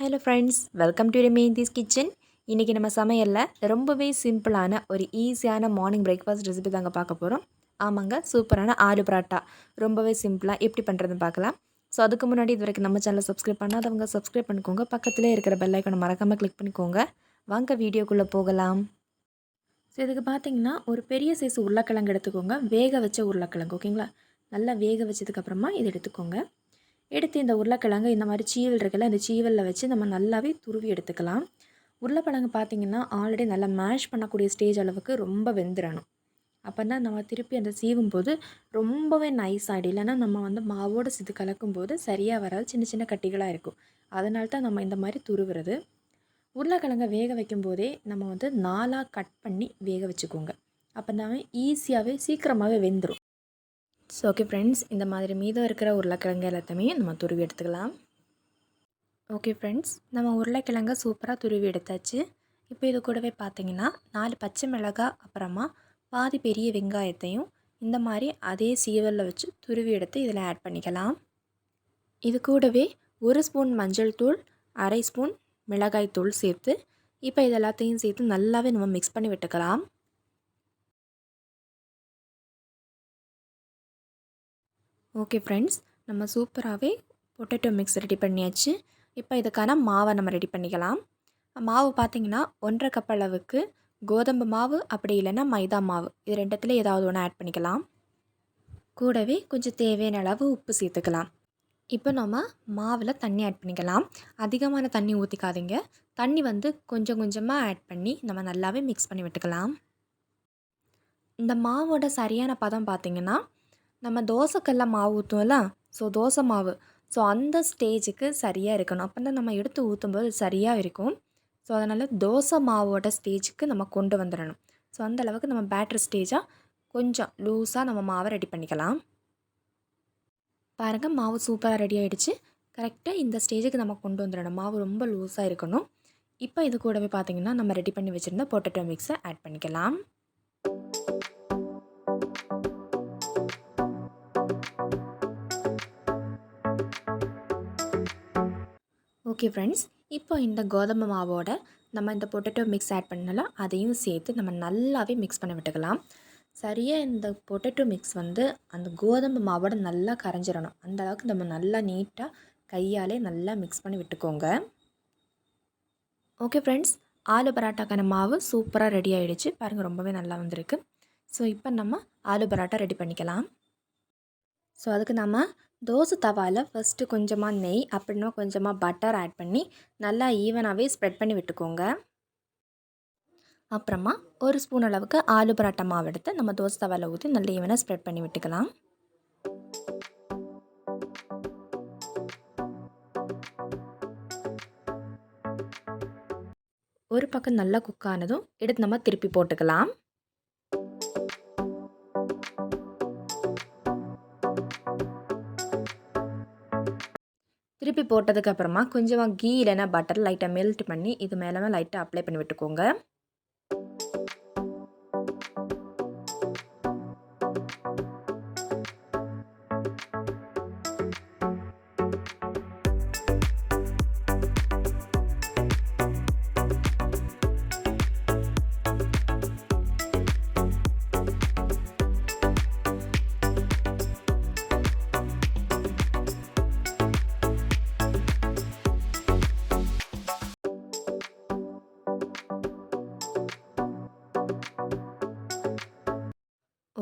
Hello friends, welcome to ரிமைந்தீஸ் kitchen. இன்றைக்கி நம்ம சமையலில் ரொம்பவே சிம்பிளான ஒரு ஈஸியான மார்னிங் பிரேக்ஃபாஸ்ட் ரெசிபி தாங்க பார்க்க போகிறோம். ஆமாங்க, சூப்பரான ஆலு பராட்டா ரொம்பவே சிம்பிளாக எப்படி பண்ணுறதுன்னு பார்க்கலாம். ஸோ அதுக்கு முன்னாடி இது வரைக்கும் நம்ம சேனலை சப்ஸ்கிரைப் பண்ணாதவங்க சப்ஸ்கிரைப் பண்ணிக்கோங்க. பக்கத்திலே இருக்கிற பெல் ஐக்கானை மறக்காமல் கிளிக் பண்ணிக்கோங்க. வாங்க வீடியோக்குள்ளே போகலாம். ஸோ இதுக்கு பார்த்தீங்கன்னா ஒரு பெரிய சைஸ் உருளைக்கிழங்கு எடுத்துக்கோங்க. வேக வச்ச உருளைக்கிழங்கு, ஓகேங்களா? நல்லா வேக வச்சதுக்கப்புறமா இது எடுத்துக்கோங்க. எடுத்து இந்த உருளைக்கிழங்கு இந்த மாதிரி சீவல் இருக்குல்ல, இந்த சீவலில் வச்சு நம்ம நல்லாவே துருவி எடுத்துக்கலாம். உருளைக்கிழங்கு பார்த்திங்கன்னா ஆல்ரெடி நல்லா மேஷ் பண்ணக்கூடிய ஸ்டேஜ் அளவுக்கு ரொம்ப வெந்துடணும். அப்போ தான் நம்ம திருப்பி அந்த சீவும் போது ரொம்பவே நைஸ் ஆகிடும். இல்லைன்னா நம்ம மாவோடு சேர்த்து கலக்கும்போது சரியாக வராது, சின்ன சின்ன கட்டிகளாக இருக்கும். அதனால தான் நம்ம இந்த மாதிரி துருவுறது. உருளைக்கிழங்கை வேக வைக்கும் போதே நம்ம 4ஆக கட் பண்ணி வேக வச்சுக்கோங்க. அப்போ தான் ஈஸியாகவே சீக்கிரமாகவே வெந்துடும். ஸோ ஓகே ஃப்ரெண்ட்ஸ், இந்த மாதிரி மீதம் இருக்கிற உருளைக்கிழங்கு எல்லாத்தையுமே நம்ம துருவி எடுத்துக்கலாம். ஓகே ஃப்ரெண்ட்ஸ், நம்ம உருளைக்கிழங்கை சூப்பராக துருவி எடுத்தாச்சு. இப்போ இது கூடவே பார்த்திங்கன்னா 4 பச்சை மிளகாய், அப்புறமா பாதி பெரிய வெங்காயத்தையும் இந்த மாதிரி அதே சீவலில் வச்சு துருவி எடுத்து இதில் ஆட் பண்ணிக்கலாம். இது கூடவே 1 ஸ்பூன் மஞ்சள் தூள், 1/2 ஸ்பூன் மிளகாய் தூள் சேர்த்து இப்போ இது எல்லாத்தையும் சேர்த்து நல்லாவே நம்ம மிக்ஸ் பண்ணி விட்டுக்கலாம். ஓகே ஃப்ரெண்ட்ஸ், நம்ம சூப்பராகவே பொட்டேட்டோ மிக்ஸ் ரெடி பண்ணியாச்சு. இப்போ இதுக்கான மாவை நம்ம ரெடி பண்ணிக்கலாம். மாவு பார்த்திங்கன்னா 1.5 கப் அளவுக்கு கோதுமை மாவு, அப்படி இல்லைன்னா மைதா மாவு, இது ரெண்டுத்தில் ஏதாவது ஒன்று ஆட் பண்ணிக்கலாம். கூடவே கொஞ்சம் தேவையான அளவு உப்பு சேர்த்துக்கலாம். இப்போ நம்ம மாவில் தண்ணி ஆட் பண்ணிக்கலாம். அதிகமான தண்ணி ஊற்றிக்காதீங்க. தண்ணி கொஞ்சம் கொஞ்சமாக ஆட் பண்ணி நம்ம நல்லாவே மிக்ஸ் பண்ணி விட்டுக்கலாம். இந்த மாவோட சரியான பதம் பார்த்திங்கன்னா, நம்ம தோசைக்கல்ல மாவு ஊற்றுவோம்ல, ஸோ தோசை மாவு, ஸோ அந்த ஸ்டேஜுக்கு சரியாக இருக்கணும். அப்போ தான் நம்ம எடுத்து ஊற்றும்போது சரியாக இருக்கும். ஸோ அதனால் தோசை மாவோட ஸ்டேஜுக்கு நம்ம கொண்டு வந்துடணும். ஸோ அந்தளவுக்கு நம்ம பேட்டர் ஸ்டேஜாக கொஞ்சம் லூஸாக நம்ம மாவை ரெடி பண்ணிக்கலாம். பாருங்கள், மாவு சூப்பராக ரெடி ஆகிடுச்சு. கரெக்டாக இந்த ஸ்டேஜுக்கு நம்ம கொண்டு வந்துடணும். மாவு ரொம்ப லூஸாக இருக்கணும். இப்போ இது கூடவே பார்த்திங்கன்னா நம்ம ரெடி பண்ணி வச்சுருந்த பொட்டேட்டோ மிக்ஸை ஆட் பண்ணிக்கலாம். ஓகே ஃப்ரெண்ட்ஸ், இப்போ இந்த கோதுமை மாவோட நம்ம இந்த பொட்டேட்டோ மிக்ஸ் ஆட் பண்ணலாம், அதையும் சேர்த்து நம்ம நல்லாவே மிக்ஸ் பண்ண விட்டுக்கலாம். சரியாக இந்த பொட்டேட்டோ மிக்ஸ் அந்த கோதுமை மாவோட நல்லா கரைஞ்சிடணும். அந்த அளவுக்கு நம்ம நல்லா நீட்டாக கையாலே நல்லா மிக்ஸ் பண்ணி விட்டுக்கோங்க. ஓகே ஃப்ரெண்ட்ஸ், ஆலு பராட்டாக்கான மாவு சூப்பராக ரெடி ஆகிடுச்சு. பாருங்கள், ரொம்பவே நல்லா வந்திருக்கு. ஸோ இப்போ நம்ம ஆலு பராட்டா ரெடி பண்ணிக்கலாம். ஸோ அதுக்கு நம்ம தோசை தவாவில் ஃபஸ்ட்டு கொஞ்சமாக நெய், அப்படின்னா கொஞ்சமாக பட்டர் ஆட் பண்ணி நல்லா ஈவனாகவே ஸ்ப்ரெட் பண்ணி விட்டுக்கோங்க. அப்புறமா 1 ஸ்பூன் அளவுக்கு ஆலு பராட்டா மாவு எடுத்து நம்ம தோசை தவாவில் ஊற்றி நல்லா ஈவனாக ஸ்ப்ரெட் பண்ணி விட்டுக்கலாம். ஒரு பக்கம் நல்லா குக் ஆனதும் எடுத்து நம்ம திருப்பி போட்டுக்கலாம். திருப்பி போட்டதுக்கப்புறமா கொஞ்சமாக கீ இல்லைன்னா பட்டர் லைட்டாக மெல்ட் பண்ணி இது மேலே லைட்டாக அப்ளை பண்ணி விட்டுக்கோங்க.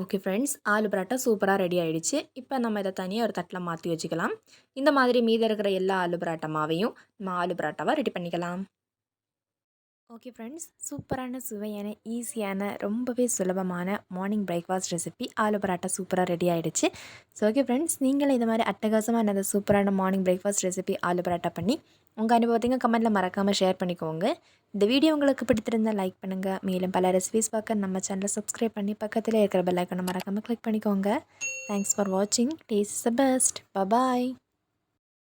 ஓகே ஃப்ரெண்ட்ஸ், ஆலு பராட்டா சூப்பராக ரெடி ஆகிடுச்சு. இப்போ நம்ம இதை தனியாக ஒரு தட்டில் மாற்றி வச்சுக்கலாம். இந்த மாதிரி மீதி இருக்கிற எல்லா ஆலு பராட்டா மாவையும் நம்ம ஆலு பராட்டாவாக ரெடி பண்ணிக்கலாம். ஓகே ஃப்ரெண்ட்ஸ், சூப்பரான சுவையான ஈஸியான ரொம்பவே சுலபமான morning breakfast recipe aloo parotta சூப்பராக ரெடி ஆகிடுச்சு. ஸோ ஓகே ஃப்ரெண்ட்ஸ், நீங்களும் இந்த மாதிரி அட்டகாசமாக அந்த சூப்பரான morning breakfast recipe aloo parotta பண்ணி உங்கள் அனுபவத்தையும் கமெண்ட்டில் மறக்காமல் ஷேர் பண்ணிக்கோங்க. இந்த வீடியோ உங்களுக்கு பிடித்திருந்தால் லைக் பண்ணுங்கள். மேலும் பல ரெசிபிஸ் பார்க்க நம்ம சேனலை சப்ஸ்கிரைப் பண்ணி பக்கத்தில் இருக்கிற பெல் ஐக்கானை மறக்காமல் கிளிக் பண்ணிக்கோங்க. தேங்க்ஸ் ஃபார் வாட்சிங். Taste is the best. Bye.